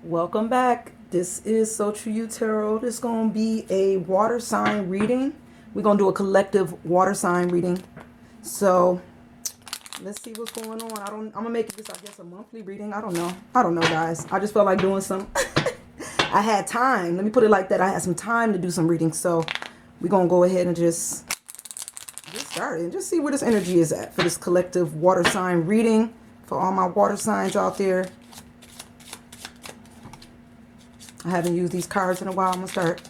Welcome back. This is So True You Tarot. This is going to be a water sign reading. We're going to do a collective water sign reading. So let's see what's going on. I'm going to make this, I guess, a monthly reading. I don't know, guys. I just felt like doing some. I had time. Let me put it like that. I had some time to do some reading. So we're going to go ahead and just get started and just see where this energy is at for this collective water sign reading for all my water signs out there. I haven't used these cards in a while. I'm going to start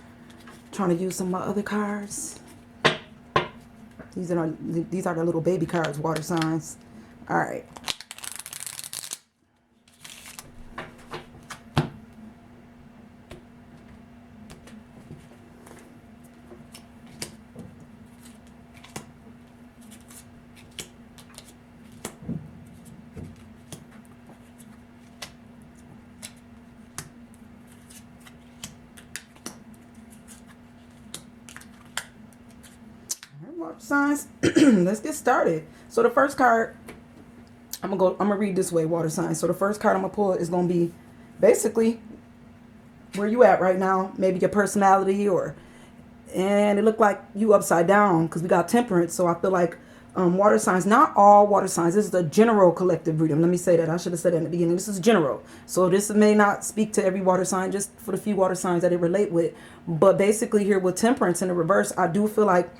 trying to use some of my other cards. These are the little baby cards, water signs. All right. Water signs. Let's get started. So the first card, I'm gonna read this way, water signs. So the first card I'm gonna pull is gonna be basically where you at right now, maybe your personality, and it looked like you upside down because we got temperance. So I feel like water signs, not all water signs, this is a general collective reading. Let me say that. I should have said that in the beginning. This is general. So this may not speak to every water sign, just for the few water signs that it relate with. But basically here with temperance in the reverse, I do feel like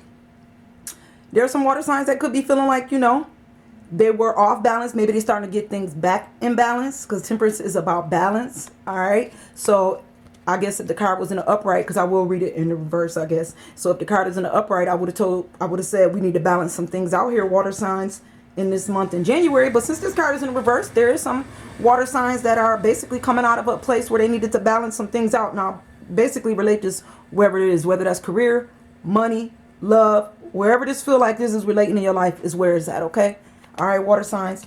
there are some water signs that could be feeling like, they were off balance. Maybe they're starting to get things back in balance because temperance is about balance. All right. So I guess if the card was in the upright, because I will read it in the reverse, I guess. So if the card is in the upright, I would have said we need to balance some things out here, water signs, in this month in January. But since this card is in the reverse, there is some water signs that are basically coming out of a place where they needed to balance some things out. Now, basically relate this wherever it is, whether that's career, money, love, wherever this feel like this is relating in your life is where it's at, okay? All right, water signs.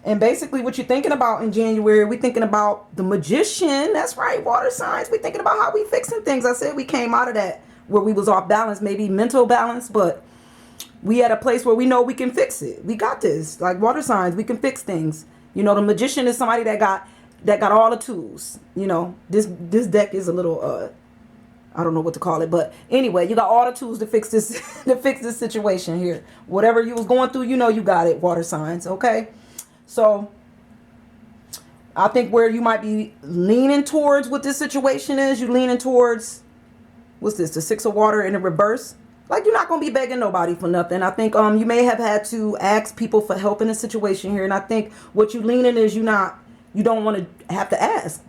And basically what you're thinking about in January, we're thinking about the magician. That's right, water signs. We're thinking about how we fixing things. I said we came out of that where we was off balance, maybe mental balance, but we at a place where we know we can fix it. We got this. Like water signs, we can fix things. The magician is somebody that got all the tools. This deck is a little I don't know what to call it, but anyway, you got all the tools to fix this situation here. Whatever you was going through, you got it, water signs, okay? So I think where you might be leaning towards what this situation is, you leaning towards, what's this, the Six of Water in the reverse? Like you're not going to be begging nobody for nothing. I think you may have had to ask people for help in a situation here, and I think what you leaning is you don't want to have to ask.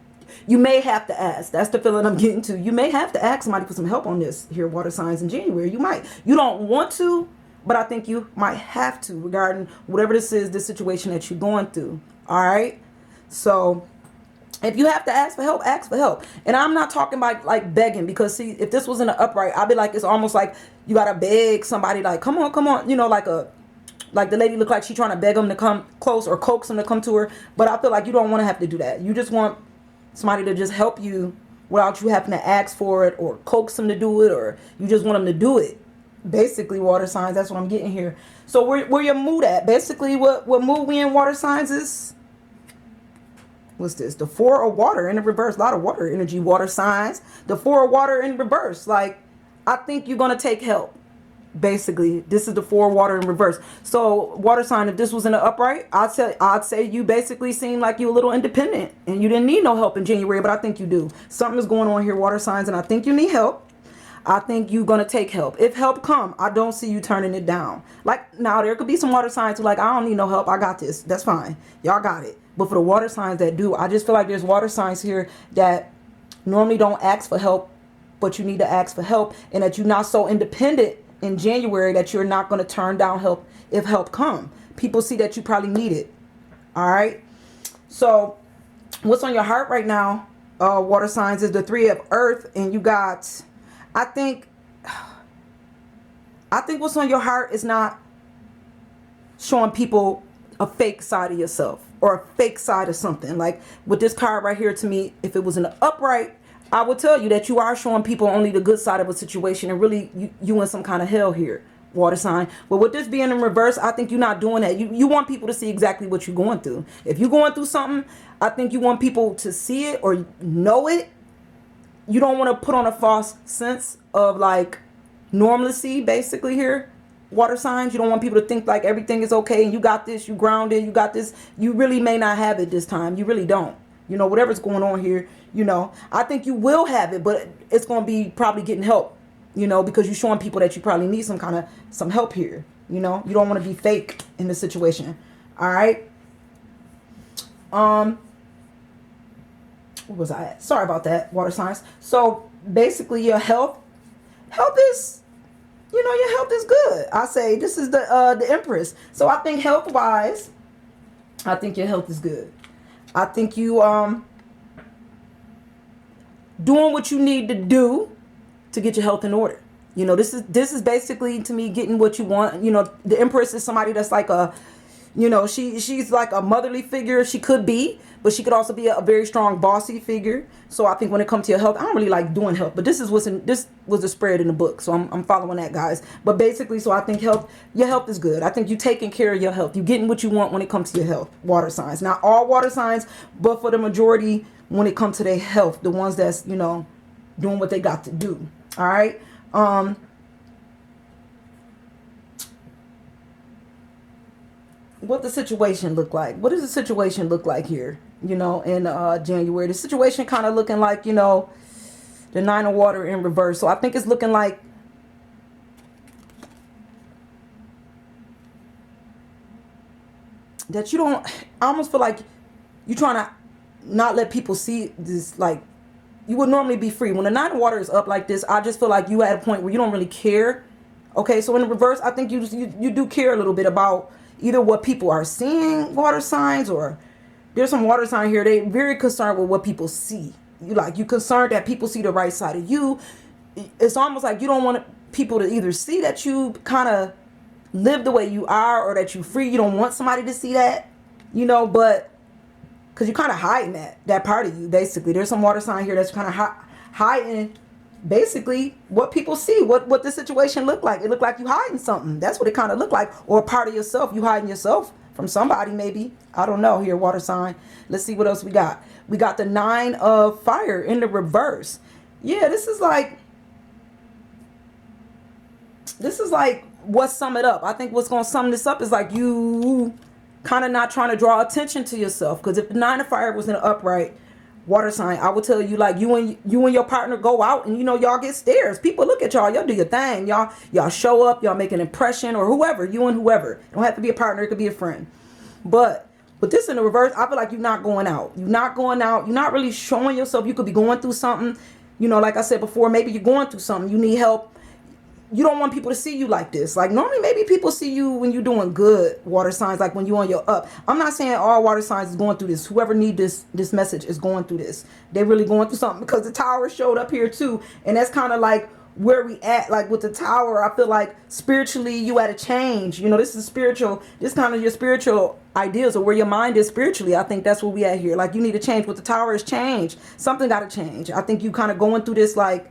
You may have to ask. That's the feeling I'm getting to. You may have to ask somebody for some help on this here, water signs in January. You might. You don't want to, but I think you might have to regarding whatever this is, this situation that you're going through. All right? So if you have to ask for help, ask for help. And I'm not talking about like begging, because see, if this was in the upright, I'd be like, it's almost like you got to beg somebody like, come on, like the lady looked like she trying to beg them to come close or coax them to come to her. But I feel like you don't want to have to do that. You just want somebody to just help you without you having to ask for it or coax them to do it, or you just want them to do it. Basically, water signs, that's what I'm getting here. So where your mood at? Basically, what mood we in, water signs, is, what's this? The Four of Water in the reverse. A lot of water energy, water signs. The Four of Water in reverse. Like, I think you're going to take help. Basically, this is the Four of Water in reverse. So water sign, if this was in the upright, I'd say you basically seem like you a little independent and you didn't need no help in January, but I think you do. Something is going on here, water signs, and I think you need help. I think you're going to take help. If help come, I don't see you turning it down. Like, now there could be some water signs who like, I don't need no help. I got this. That's fine. Y'all got it. But for the water signs that do, I just feel like there's water signs here that normally don't ask for help, but you need to ask for help, and that you're not so independent in January that you're not going to turn down help if help come. People see that you probably need it. All right. So what's on your heart right now, water signs, is the Three of Earth, and you got, I think what's on your heart is not showing people a fake side of yourself or a fake side of something. Like with this card right here, to me, if it was in the upright, I would tell you that you are showing people only the good side of a situation, and really you in some kind of hell here. water sign. But with this being in reverse, I think you're not doing that. You want people to see exactly what you're going through. If you're going through something, I think you want people to see it or know it. You don't want to put on a false sense of like normalcy, basically here, water signs. You don't want people to think like everything is okay and you got this, you grounded, you got this. You really may not have it this time. You really don't. You know, whatever's going on here, you know, I think you will have it, but it's going to be probably getting help, you know, because you're showing people that you probably need some help here. You know, you don't want to be fake in the situation. All right. What was I at? Sorry about that, water signs. So basically your health is, you know, your health is good. I say this is the Empress. So I think health wise, I think your health is good. I think you doing what you need to do to get your health in order. You know, this is basically to me getting what you want. You know, the Empress is somebody that's like a, you know, she's like a motherly figure. She could be, but she could also be a very strong bossy figure. So I think when it comes to your health, I don't really like doing health, but this was the spread in the book. So I'm following that, guys. But basically, so I think your health is good. I think you taking care of your health. You getting what you want when it comes to your health, water signs. Not all water signs, but for the majority when it comes to their health, the ones that's, you know, doing what they got to do. All right. What the situation look like? What does the situation look like here? You know, in January, the situation kind of looking like, you know, the Nine of Water in reverse. So I think it's looking like that you don't. I almost feel like you're trying to not let people see this. Like you would normally be free when the Nine of Water is up like this. I just feel like you at a point where you don't really care. Okay, so in the reverse, I think you do care a little bit about either what people are seeing, water signs, or there's some water sign here. They very concerned with what people see. You concerned that people see the right side of you. It's almost like you don't want people to either see that you kind of live the way you are or that you're free. You don't want somebody to see that, you know, but because you're kind of hiding that part of you, basically. There's some water sign here that's kind of hiding basically what people see, what the situation look like. It look like you hiding something. That's what it kind of look like. Or a part of yourself. You hiding yourself from somebody maybe. I don't know here, water sign. Let's see what else we got. We got the Nine of Fire in the reverse. Yeah, this is like what sum it up. I think what's going to sum this up is like you kind of not trying to draw attention to yourself. Because if the Nine of Fire was in an upright water sign, I would tell you like you and your partner go out and, you know, y'all get stares. People look at y'all do your thing. Y'all show up, y'all make an impression, or whoever, you and whoever. It don't have to be a partner, it could be a friend. But with this in the reverse, I feel like you're not going out. You're not going out. You're not really showing yourself. You could be going through something. You know, like I said before, maybe you're going through something. You need help. You don't want people to see you like this. Like normally maybe people see you when you're doing good, water signs, like when you're on your up. I'm not saying all water signs is going through this. Whoever need this message is going through this. They're really going through something because the Tower showed up here too. And that's kind of like where we at. Like with the Tower, I feel like spiritually you at a change. You know, this is spiritual. This kind of your spiritual ideas or where your mind is spiritually. I think that's where we at here. Like you need to change. With the Tower is change. Something got to change. I think you kind of going through this like,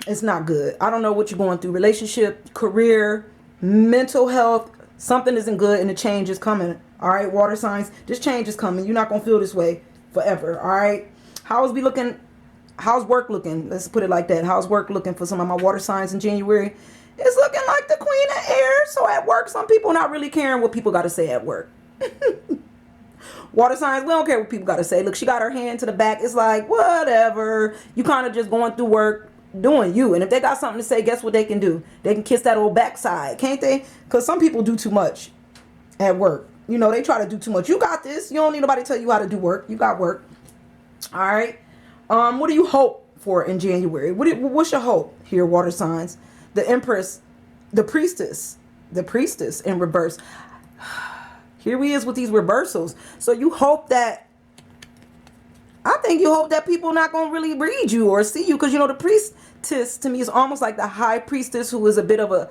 it's not good. I don't know what you're going through. Relationship, career, mental health. Something isn't good and the change is coming. All right, water signs. This change is coming. You're not going to feel this way forever. All right. How's work looking? Let's put it like that. How's work looking for some of my water signs in January? It's looking like the Queen of Air. So at work, some people not really caring what people got to say at work. Water signs, we don't care what people got to say. Look, she got her hand to the back. It's like, whatever. You kind of just going through work, doing you. And if they got something to say, guess what they can do? They can kiss that old backside, can't they? Because some people do too much at work. You know, they try to do too much. You got this. You don't need nobody to tell you how to do work. You got work. All right. What do you hope for in January? What's your hope here, water signs? The Empress, the Priestess in reverse. Here he is with these reversals. So you hope that, I think you hope that people not going to really read you or see you. Because, you know, the priestess to me is almost like the high priestess, who is a bit of a,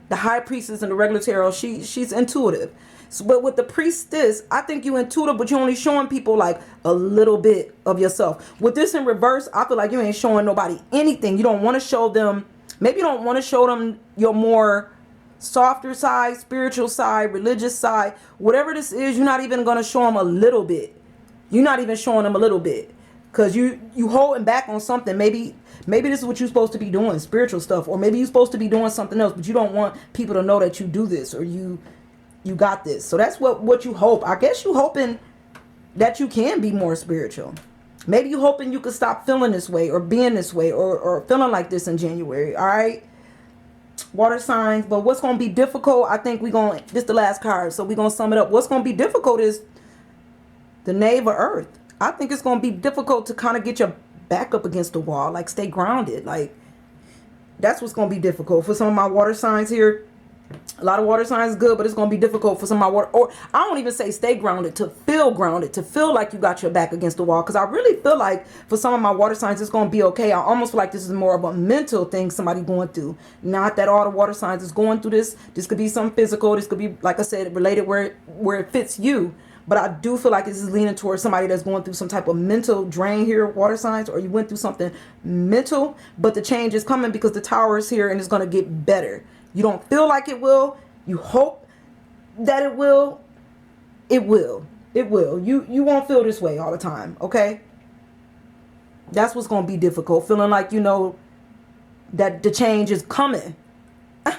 the high priestess in the regular tarot. She's intuitive. So, but with the priestess, I think you intuitive, but you're only showing people like a little bit of yourself. With this in reverse, I feel like you ain't showing nobody anything. You don't want to show them Maybe you don't want to show them your more softer side, spiritual side, religious side. Whatever this is, you're not even going to show them a little bit. You're not even showing them a little bit. Because you holding back on something. Maybe this is what you're supposed to be doing, spiritual stuff. Or maybe you're supposed to be doing something else, but you don't want people to know that you do this or you got this. So that's what you hope. I guess you hoping that you can be more spiritual. Maybe you hoping you could stop feeling this way or being this way or feeling like this in January. All right. Water signs. But what's going to be difficult, I think this is the last card. So we're going to sum it up. What's going to be difficult is the Knave of Earth. I think it's going to be difficult to kind of get your back up against the wall. Like stay grounded. Like that's what's going to be difficult for some of my water signs here. A lot of water signs is good, but it's going to be difficult for some of my water. Or I don't even say stay grounded, to feel like you got your back against the wall. Because I really feel like for some of my water signs, it's going to be okay. I almost feel like this is more of a mental thing somebody going through. Not that all the water signs is going through this. This could be something physical. This could be, like I said, related where it fits you. But I do feel like this is leaning towards somebody that's going through some type of mental drain here, water signs, or you went through something mental, but the change is coming because the Tower is here and it's going to get better. You don't feel like it will. You hope that it will. It will. It will. You won't feel this way all the time, okay? That's what's going to be difficult. Feeling like, you know, that the change is coming.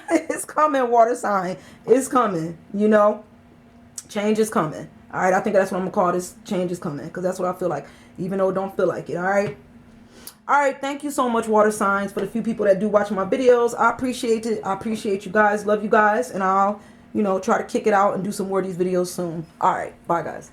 It's coming, water sign. It's coming, you know. Change is coming. All right, I think that's what I'm going to call this. Change is coming. Because that's what I feel like. Even though it don't feel like it. All right. All right. Thank you so much, water signs. For the few people that do watch my videos. I appreciate it. I appreciate you guys. Love you guys. And I'll, you know, try to kick it out and do some more of these videos soon. All right. Bye, guys.